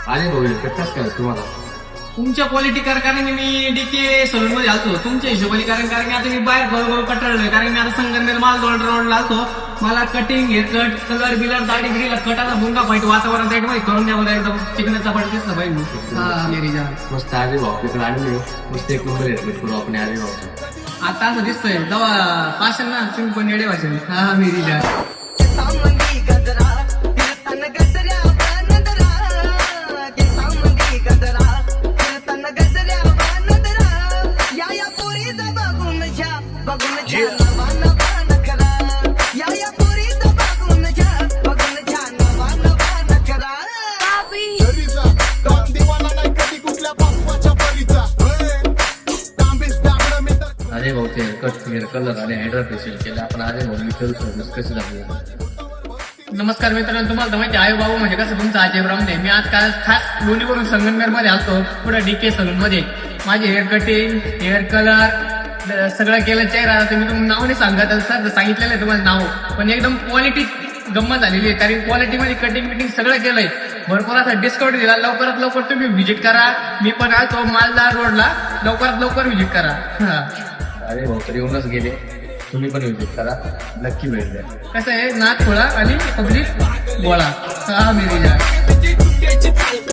अरे भाऊ कट्टाच काय तुम्हाला तुमच्या क्वालिटी कारण मी डीके सलून मध्ये आलतो तुमच्या हिशोबाने कारण मी आता मी बाहेर बरोबर कटाळलोय कारण मी आता संगमनेर माल रोड आलतो मला कटिंग हेअरकट कलर बिलर दाढी बिडीला कटाचा भुंगा पाहिजे वातावरण साईड मध्ये करून द्या मला एकदम चिकनाचा पड दिसला पाहिजे हा मेरी जान मस्त आले भाऊ तिकडे आणले मस्त एक नंबर हेअरकट करू आपण आले भाऊ आता असं दिसतोय दवा पाशन ना तुम्ही पण येडे भाषण हा मेरी जान अरे भाऊ ते हेअर कलर आणि हायड्रा फेशियल केलं आपण अरे भाऊ मी करू सर्विस कशी झाली नमस्कार मित्रांनो तुम्हाला तर माहिती आहे बाबू म्हणजे कसं तुमचं अजय ब्राह्मणे मी आज काल खास लोणीवरून संगमनेर मध्ये आलतो पुढे डीके सलून मध्ये माझे हेअर कटिंग हेअर कलर सगळं केलं चेहरा तुम्ही तुम्ही नाव नाही सांगत सर सांगितलेलं आहे तुम्हाला नाव पण एकदम क्वालिटी गंमत झालेली आहे कारण क्वालिटीमध्ये कटिंग बिटिंग सगळं केलंय भरपूर असा डिस्काउंट दिला लवकरात लवकर तुम्ही व्हिजिट करा मी पण आलतो मालदार रोडला लवकरात लवकर व्हिजिट करा हा अरे भाऊ तर येऊनच गेले तुम्ही पण विजिट करा नक्की भेट द्या कसं आहे नाथ खोळा आणि पब्लिक गोळा हा मेरी जान